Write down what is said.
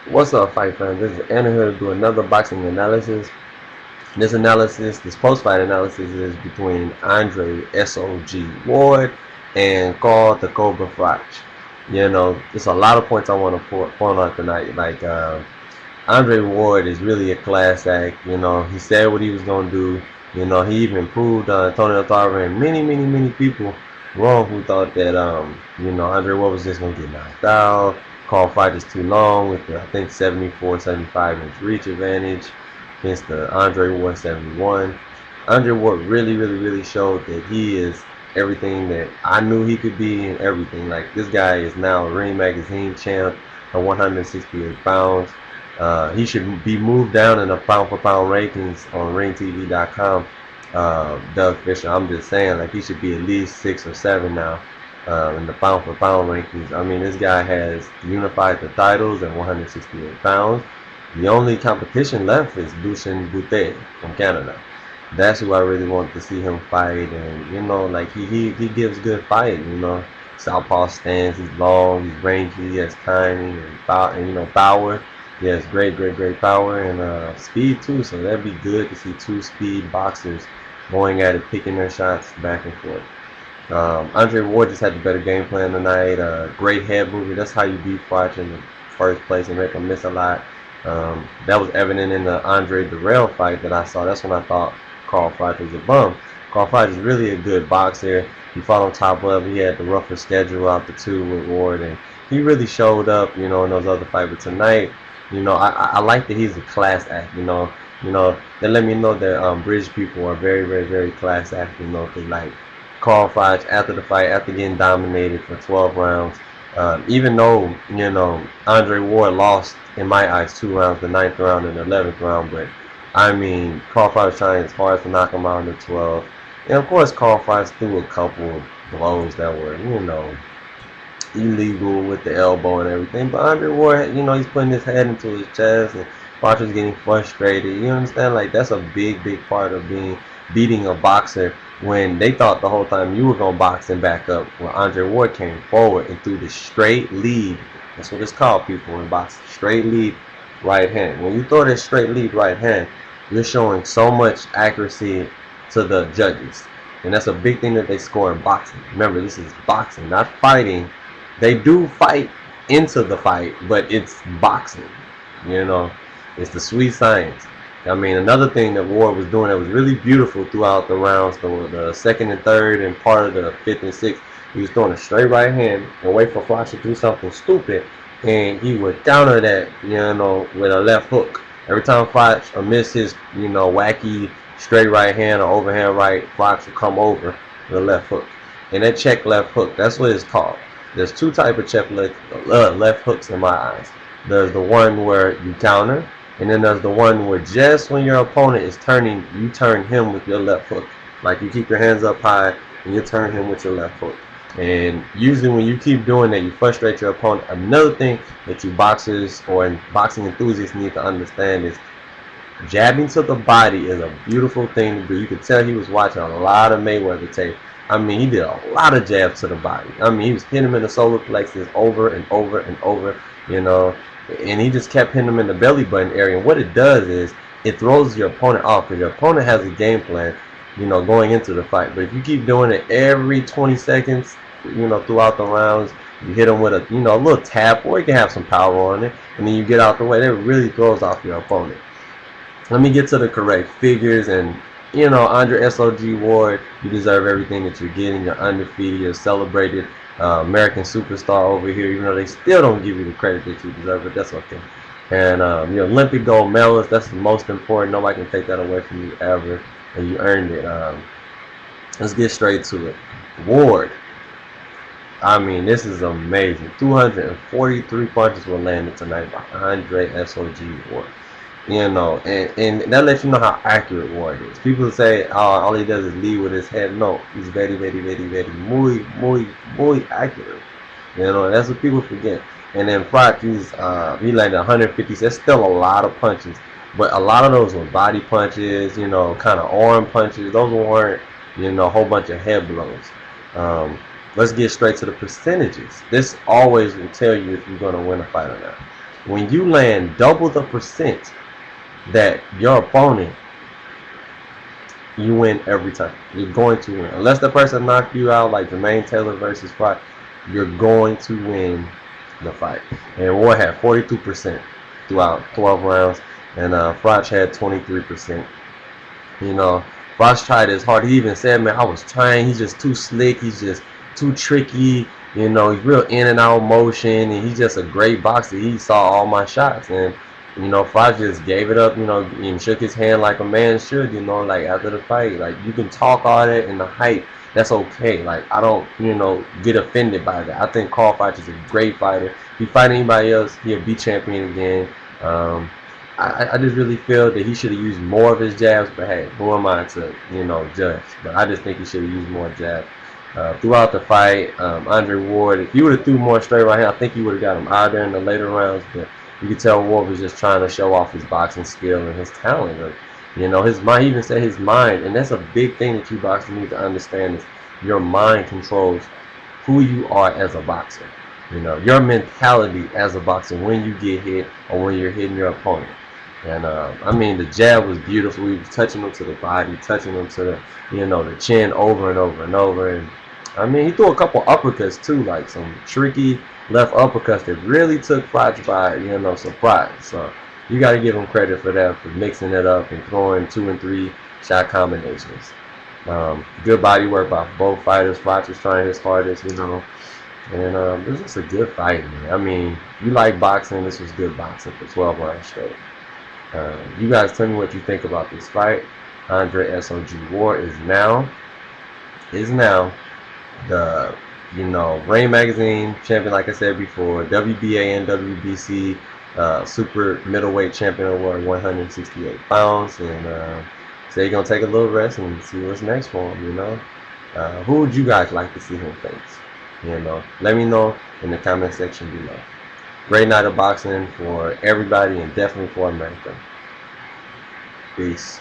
What's up, fight fans? This is Anna here to do another boxing analysis. This post-fight analysis is between Andre SOG Ward and Carl the Cobra Froch. There's a lot of points I want to point out tonight. Andre Ward is really a class act. He said what he was going to do. He even proved Tony Althara and many people wrong who thought that, Andre Ward was just going to get knocked out. Call fight is too long with the, I think, 74, 75-inch reach advantage against the Andre Ward 71. Andre Ward really showed that he is everything that I knew he could be and everything. Like, this guy is now a Ring Magazine champ at 168 pounds. He should be moved down in the pound for pound rankings on ringtv.com. Doug Fisher, I'm just saying, like, he should be at least 6 or 7 now in the pound for pound rankings. I mean, this guy has unified the titles at 168 pounds. The only competition left is Lucien Boutet from Canada. That's who I really want to see him fight, and like he gives good fighting. Southpaw stance, he's long, he's rangy, he has timing and power, and power. He has great power and speed too. So that'd be good to see two speed boxers going at it, picking their shots back and forth. Andre Ward just had the better game plan tonight. Great head movement. That's how you beat Froch in the first place and make him miss a lot. That was evident in the Andre Darrell fight that I saw. That's when I thought Carl Froch was a bum. Carl Froch is really a good boxer. He fought on top level. He had the rougher schedule out the two with Ward, and he really showed up, in those other fights. But tonight, I like that he's a class act. They let me know that British people are very class act. Because like Carl Froch after the fight, after getting dominated for 12 rounds. Even though, Andre Ward lost, in my eyes, 2 rounds, the 9th round and the 11th round, but I mean, Carl Froch was trying his hardest to knock him out in the 12th. And of course, Carl Froch threw a couple of blows that were, illegal with the elbow and everything. But Andre Ward, he's putting his head into his chest, and Froch is getting frustrated. You understand? Like, that's a big part of beating a boxer when they thought the whole time you were going to box him back up. When Andre Ward came forward and threw the straight lead. That's what it's called, people, in boxing. Straight lead right hand. When you throw that straight lead right hand, you're showing so much accuracy to the judges. And that's a big thing that they score in boxing. Remember, this is boxing, not fighting. They do fight into the fight, but it's boxing. It's the sweet science. I mean, another thing that Ward was doing that was really beautiful throughout the rounds, the second and third and part of the fifth and sixth, he was throwing a straight right hand and wait for Froch to do something stupid, and he would counter that, with a left hook. Every time Froch missed his, wacky straight right hand or overhand right, Froch would come over with a left hook. And that check left hook, that's what it's called. There's two types of check left hooks in my eyes. There's the one where you counter, and then there's the one where just when your opponent is turning, you turn him with your left hook. Like, you keep your hands up high and you turn him with your left hook. And usually when you keep doing that, you frustrate your opponent. Another thing that you boxers or boxing enthusiasts need to understand is jabbing to the body is a beautiful thing to do. You could tell he was watching a lot of Mayweather tape. I mean, he did a lot of jabs to the body. I mean, he was hitting him in the solar plexus over and over, and he just kept hitting him in the belly button area. And what it does is it throws your opponent off, because your opponent has a game plan, going into the fight. But if you keep doing it every 20 seconds, throughout the rounds, you hit him with a, a little tap, or you can have some power on it, and then you get out the way. That really throws off your opponent. Let me get to the correct figures. And Andre SOG Ward, you deserve everything that you're getting. You're undefeated. You're celebrated American superstar over here, even though they still don't give you the credit that you deserve, but that's okay. And you're Olympic gold medalist. That's the most important. Nobody can take that away from you ever, and you earned it. Let's get straight to it. Ward. I mean, this is amazing. 243 punches were landed tonight by Andre SOG Ward. And that lets you know how accurate Ward is. People say, oh, all he does is lead with his head. No, he's very muy accurate. That's what people forget. And then Froch, he landed 150. That's still a lot of punches, but a lot of those were body punches, kind of arm punches. Those weren't, a whole bunch of head blows. Let's get straight to the percentages. This always will tell you if you're going to win a fight or not. When you land double the percent that your opponent, you win every time. You're going to win. Unless the person knocked you out, like Jermaine Taylor versus Froch, you're going to win the fight. And Ward had 42% throughout 12 rounds, and Froch had 23%. You know, Froch tried his hard. He even said, man, I was trying. He's just too slick. He's just too tricky. You know, he's real in and out motion, and he's just a great boxer. He saw all my shots, and you know, Froch just gave it up. You know, and shook his hand like a man should. You know, like after the fight, like you can talk all that and the hype. That's okay. Like I don't, you know, get offended by that. I think Carl Froch is a great fighter. If he fight anybody else, he'll be champion again. I just really feel that he should have used more of his jabs, but hey, who am I to, you know, judge? But I just think he should have used more jabs. Throughout the fight, Andre Ward, if you would have threw more straight right here, I think he would have got him out there in the later rounds, but you could tell Ward was just trying to show off his boxing skill and his talent. Or, you know, his mind, he even said his mind, and that's a big thing that you boxers need to understand is your mind controls who you are as a boxer. You know, your mentality as a boxer when you get hit or when you're hitting your opponent. And I mean, the jab was beautiful. He was touching him to the body, touching him to the, you know, the chin over and over and over. And I mean, he threw a couple uppercuts too, like some tricky left uppercuts that really took Froch by, you know, surprise. So you got to give him credit for that, for mixing it up and throwing 2 and 3 shot combinations. Good body work by both fighters. Froch was trying his hardest, you know. And it was just a good fight, man. I mean, you like boxing, this was good boxing for 12 rounds straight. You guys tell me what you think about this fight. Andre SOG Ward is now the, you know, Ring Magazine champion, like I said before, WBA and WBC super middleweight champion award, 168 pounds, and so he's gonna take a little rest and see what's next for him. You know, who would you guys like to see him face? You know, let me know in the comment section below. Great night of boxing for everybody and definitely for America. Peace.